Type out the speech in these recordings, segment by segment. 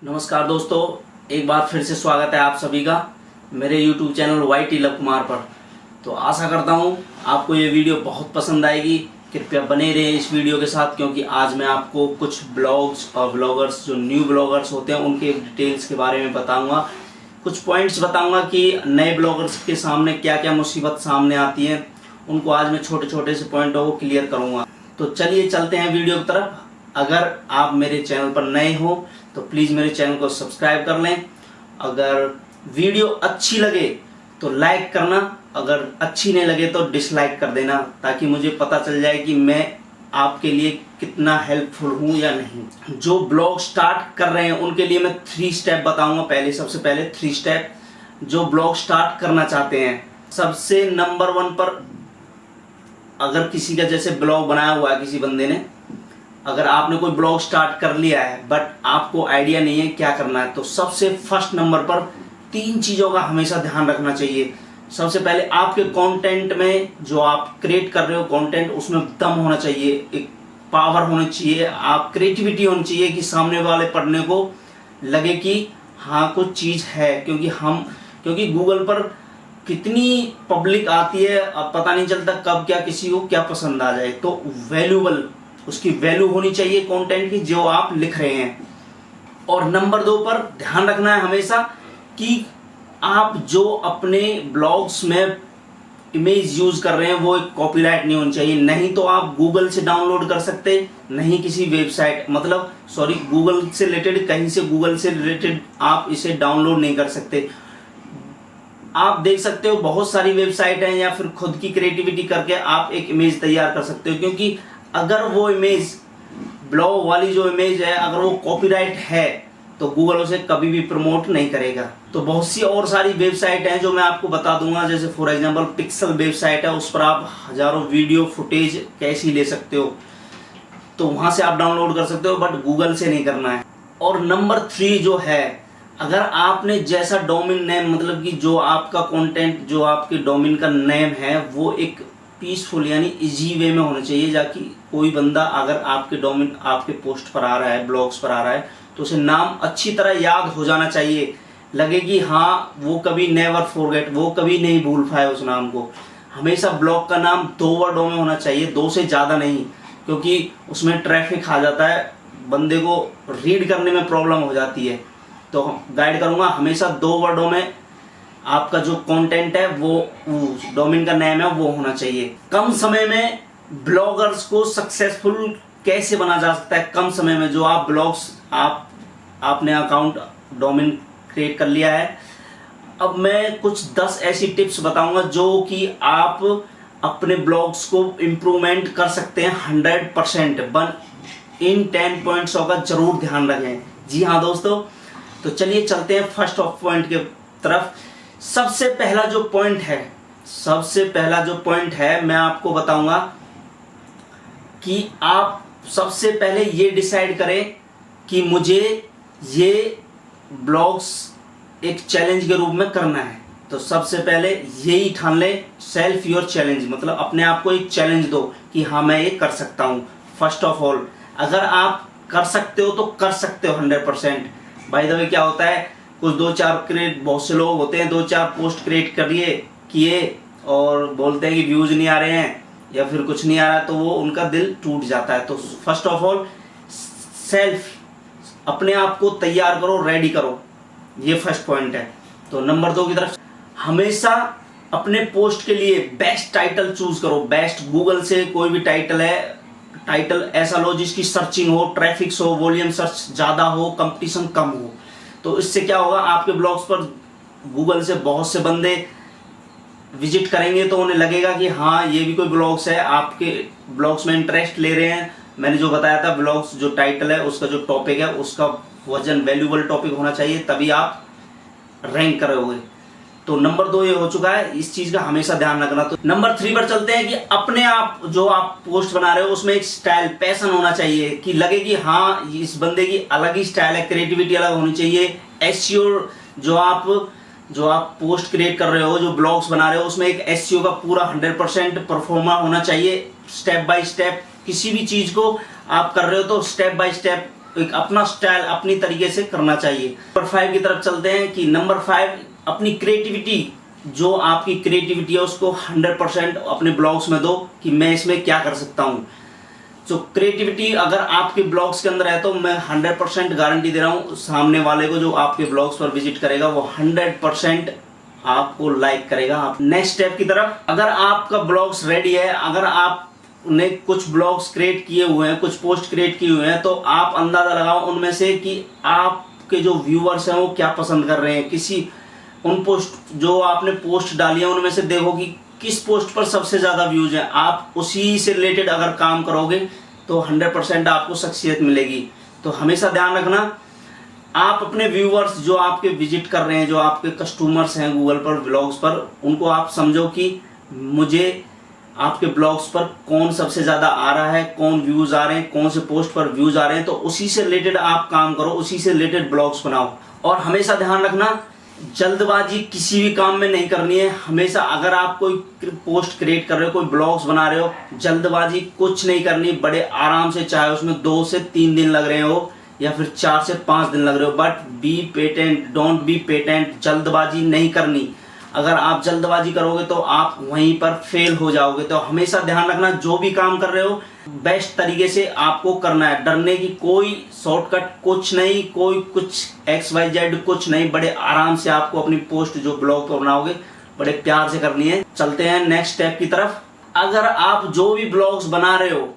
नमस्कार दोस्तों, एक बार फिर से स्वागत है आप सभी का मेरे YouTube channel YT love Kumar पर। तो आशा करता हूँ आपको ये वीडियो बहुत पसंद आएगी। कृपया बने रहिए इस वीडियो के साथ, क्योंकि आज मैं आपको कुछ ब्लॉग्स और ब्लॉगर्स जो न्यू ब्लॉगर्स होते हैं उनके डिटेल्स के बारे में बताऊँगा। कुछ पॉइंट्स बताऊँगा कि नए ब्लॉगर्स के सामने क्या क्या मुसीबत सामने आती है, उनको आज मैं छोटे छोटे से पॉइंटों को क्लियर करूँगा। तो चलिए चलते हैं वीडियो की तरफ। अगर आप मेरे चैनल पर नए हो तो प्लीज़ मेरे चैनल को सब्सक्राइब कर लें। अगर वीडियो अच्छी लगे तो लाइक करना, अगर अच्छी नहीं लगे तो डिसलाइक कर देना, ताकि मुझे पता चल जाए कि मैं आपके लिए कितना हेल्पफुल हूँ या नहीं। जो ब्लॉग स्टार्ट कर रहे हैं उनके लिए मैं 3 स्टेप बताऊंगा। सबसे पहले 3 स्टेप जो ब्लॉग स्टार्ट करना चाहते हैं। सबसे नंबर 1 पर, अगर किसी का जैसे ब्लॉग बनाया हुआ है किसी बंदे ने, अगर आपने कोई ब्लॉग स्टार्ट कर लिया है बट आपको आइडिया नहीं है क्या करना है, तो सबसे फर्स्ट नंबर पर 3 चीज़ों का हमेशा ध्यान रखना चाहिए। सबसे पहले आपके कंटेंट में जो आप क्रिएट कर रहे हो कंटेंट, उसमें दम होना चाहिए, एक पावर होनी चाहिए, आप क्रिएटिविटी होनी चाहिए कि सामने वाले पढ़ने को लगे कि हाँ कुछ चीज़ है। क्योंकि गूगल पर कितनी पब्लिक आती है, अब पता नहीं चलता कब क्या किसी को क्या पसंद आ जाए। तो वैल्यूबल, उसकी वैल्यू होनी चाहिए कंटेंट की जो आप लिख रहे हैं। और नंबर 2 पर ध्यान रखना है हमेशा कि आप जो अपने ब्लॉग्स में इमेज यूज कर रहे हैं वो एक कॉपीराइट नहीं होनी चाहिए। नहीं तो आप गूगल से डाउनलोड कर सकते, नहीं किसी वेबसाइट गूगल से रिलेटेड, कहीं से गूगल से रिलेटेड आप इसे डाउनलोड नहीं कर सकते। आप देख सकते हो बहुत सारी वेबसाइट हैं, या फिर खुद की क्रिएटिविटी करके आप एक इमेज तैयार कर सकते हो। क्योंकि अगर वो इमेज, ब्लॉग वाली जो इमेज है, अगर वो कॉपीराइट है तो गूगल उसे कभी भी प्रमोट नहीं करेगा। तो बहुत सी और सारी वेबसाइट हैं जो मैं आपको बता दूंगा। जैसे फॉर एग्जांपल पिक्सल वेबसाइट है, उस पर आप हजारों वीडियो फुटेज कैसी ले सकते हो, तो वहां से आप डाउनलोड कर सकते हो, बट गूगल से नहीं करना है। और नंबर 3 जो है, अगर आपने जैसा डोमेन नेम, मतलब कि जो आपका कंटेंट, जो आपके डोमेन का नेम है, वो एक पीसफुल यानी इजी वे में होना चाहिए, जाकि कोई बंदा अगर आपके डोमेन, आपके पोस्ट पर आ रहा है, ब्लॉग्स पर आ रहा है, तो उसे नाम अच्छी तरह याद हो जाना चाहिए, लगे कि हाँ वो कभी नेवर फॉरगेट, वो कभी नहीं भूल पाए उस नाम को। हमेशा ब्लॉग का नाम 2 वर्डों में होना चाहिए, 2 से ज़्यादा नहीं, क्योंकि उसमें ट्रैफिक आ जाता है, बंदे को रीड करने में प्रॉब्लम हो जाती है। तो गाइड करूँगा हमेशा 2 वर्डों में आपका जो कंटेंट है, वो डोमेन का नेम है, वो होना चाहिए। कम समय में ब्लॉगर्स को सक्सेसफुल कैसे बना जा सकता है? कम समय में जो आप ब्लॉग्स, आपने अकाउंट डोमेन क्रिएट कर लिया है, अब मैं कुछ 10 ऐसी टिप्स बताऊंगा जो कि आप अपने ब्लॉग्स को इम्प्रूवमेंट कर सकते हैं 100%। इन 10 पॉइंट्स का जरूर ध्यान रखें। जी हाँ दोस्तों, तो चलिए चलते हैं फर्स्ट ऑफ पॉइंट के तरफ। सबसे पहला जो पॉइंट है मैं आपको बताऊंगा कि आप सबसे पहले ये डिसाइड करें कि मुझे ये ब्लॉग्स एक चैलेंज के रूप में करना है। तो सबसे पहले यही ठान ले, सेल्फ योर चैलेंज, मतलब अपने आप को एक चैलेंज दो कि हाँ मैं ये कर सकता हूँ। फर्स्ट ऑफ ऑल, अगर आप कर सकते हो तो कर सकते हो 100%। बाय द वे क्या होता है, कुछ 2-4 बहुत से लोग होते हैं 2-4 पोस्ट क्रिएट किए और बोलते हैं कि व्यूज नहीं आ रहे हैं या फिर कुछ नहीं आ रहा, तो वो उनका दिल टूट जाता है। तो फर्स्ट ऑफ ऑल सेल्फ, अपने आप को तैयार करो, रेडी करो, ये फर्स्ट पॉइंट है। तो नंबर 2 की तरफ, हमेशा अपने पोस्ट के लिए बेस्ट टाइटल चूज करो। बेस्ट, गूगल से कोई भी टाइटल है, टाइटल ऐसा लो जिसकी सर्चिंग हो, ट्रैफिक हो, वॉल्यूम सर्च ज्यादा हो, कंपटीशन कम हो। तो इससे क्या होगा, आपके ब्लॉग्स पर गूगल से बहुत से बंदे विजिट करेंगे, तो उन्हें लगेगा कि हाँ ये भी कोई ब्लॉग्स है, आपके ब्लॉग्स में इंटरेस्ट ले रहे हैं। मैंने जो बताया था, ब्लॉग्स जो टाइटल है, उसका जो टॉपिक है, उसका वजन वैल्यूबल टॉपिक होना चाहिए, तभी आप रैंक करोगे। तो नंबर 2 ये हो चुका है, इस चीज का हमेशा ध्यान रखना। तो नंबर 3 पर चलते हैं कि अपने आप जो आप पोस्ट बना रहे हो उसमें एक स्टाइल, पैशन होना चाहिए, कि लगे कि हाँ इस बंदे की अलग ही स्टाइल है, क्रिएटिविटी अलग होनी चाहिए। एसईओ जो आप पोस्ट क्रिएट कर रहे हो, जो ब्लॉग्स बना रहे हो, उसमें एक एसईओ का पूरा 100% परफॉर्मर होना चाहिए। स्टेप बाय स्टेप किसी भी चीज को आप कर रहे हो तो स्टेप बाय स्टेप एक अपना स्टाइल अपनी तरीके से करना चाहिए। नंबर 5 की तरफ चलते हैं कि नंबर 5 अपनी क्रिएटिविटी, जो आपकी क्रिएटिविटी है उसको 100% अपने ब्लॉग्स में दो कि मैं इसमें क्या कर सकता हूँ। जो क्रिएटिविटी अगर आपके ब्लॉग्स के अंदर है तो मैं 100% गारंटी दे रहा हूँ सामने वाले को, जो आपके ब्लॉग्स पर विजिट करेगा वो 100% आपको लाइक करेगा। नेक्स्ट स्टेप की तरफ, अगर आपका ब्लॉग्स रेडी है, अगर आपने कुछ ब्लॉग्स क्रिएट किए हुए हैं, कुछ पोस्ट क्रिएट किए हुए हैं, तो आप अंदाजा लगाओ उनमें से कि आपके जो व्यूअर्स हैं वो क्या पसंद कर रहे हैं। किसी उन पोस्ट जो आपने पोस्ट डाली है उनमें से देखो कि किस पोस्ट पर सबसे ज्यादा व्यूज है। आप उसी से रिलेटेड अगर काम करोगे तो 100% आपको सक्सेस मिलेगी। तो हमेशा ध्यान रखना, आप अपने व्यूअर्स जो आपके विजिट कर रहे हैं, जो आपके कस्टमर्स हैं गूगल पर, ब्लॉग्स पर, उनको आप समझो कि मुझे आपके ब्लॉग्स पर कौन सबसे ज्यादा आ रहा है, कौन व्यूज आ रहे हैं, कौन से पोस्ट पर व्यूज आ रहे हैं, तो उसी से रिलेटेड आप काम करो, उसी से रिलेटेड ब्लॉग्स बनाओ। और हमेशा ध्यान रखना, जल्दबाजी किसी भी काम में नहीं करनी है। हमेशा अगर आप कोई पोस्ट क्रिएट कर रहे हो, कोई ब्लॉग्स बना रहे हो, जल्दबाजी कुछ नहीं करनी। बड़े आराम से, चाहे उसमें 2 से 3 दिन लग रहे हो या फिर 4 से 5 दिन लग रहे हो, but be patient, don't be patient. जल्दबाजी नहीं करनी। अगर आप जल्दबाजी करोगे तो आप वहीं पर फेल हो जाओगे। तो हमेशा ध्यान रखना, जो भी काम कर रहे हो बेस्ट तरीके से आपको करना है। डरने की कोई शॉर्टकट कुछ नहीं, कोई कुछ XYZ कुछ नहीं। बड़े आराम से आपको अपनी पोस्ट जो ब्लॉग पर बनाओगे बड़े प्यार से करनी है। चलते हैं नेक्स्ट स्टेप की तरफ। अगर आप जो भी ब्लॉग्स बना रहे हो,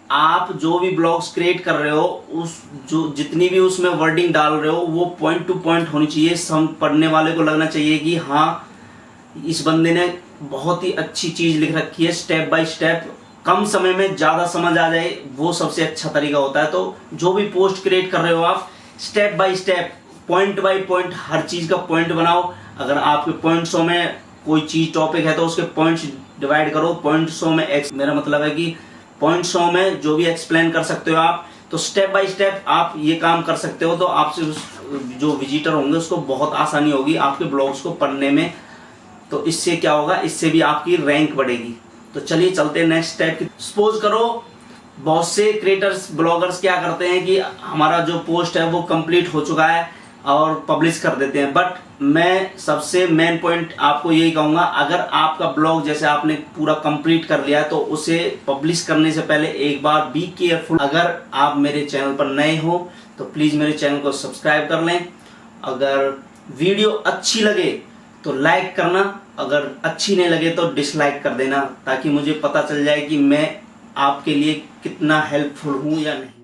आप जो भी ब्लॉग्स क्रिएट कर रहे हो, उस जो जितनी भी उसमें वर्डिंग डाल रहे हो वो पॉइंट टू पॉइंट होनी चाहिए। सब पढ़ने वाले को लगना चाहिए कि हाँ, इस बंदे ने बहुत ही अच्छी चीज लिख रखी है। स्टेप बाय स्टेप, कम समय में ज्यादा समझ आ जाए, वो सबसे अच्छा तरीका होता है। तो जो भी पोस्ट क्रिएट कर रहे हो आप, step by step, point by point, हर चीज का पॉइंट बनाओ। अगर आपके पॉइंट्सों में कोई चीज टॉपिक है तो उसके पॉइंट्स डिवाइड करो। पॉइंट्सों में मेरा मतलब है कि पॉइंट्सों में जो भी एक्सप्लेन कर सकते हो आप, तो स्टेप बाय स्टेप आप ये काम कर सकते हो। तो आपसे जो विजिटर होंगे उसको बहुत आसानी होगी आपके ब्लॉग्स को पढ़ने में। तो इससे क्या होगा, इससे भी आपकी रैंक बढ़ेगी। तो चलिए चलते हैं नेक्स्ट स्टेप की। सपोज करो बहुत से क्रिएटर्स, ब्लॉगर्स क्या करते हैं कि हमारा जो पोस्ट है वो कंप्लीट हो चुका है और पब्लिश कर देते हैं। बट मैं सबसे मेन पॉइंट आपको यही कहूंगा, अगर आपका ब्लॉग जैसे आपने पूरा कंप्लीट कर लिया है तो उसे पब्लिश करने से पहले एक बार बी केयरफुल। अगर आप मेरे चैनल पर नए हो तो प्लीज मेरे चैनल को सब्सक्राइब कर लें। अगर वीडियो अच्छी लगे तो लाइक करना, अगर अच्छी नहीं लगे तो डिसलाइक कर देना, ताकि मुझे पता चल जाए कि मैं आपके लिए कितना हेल्पफुल हूं या नहीं।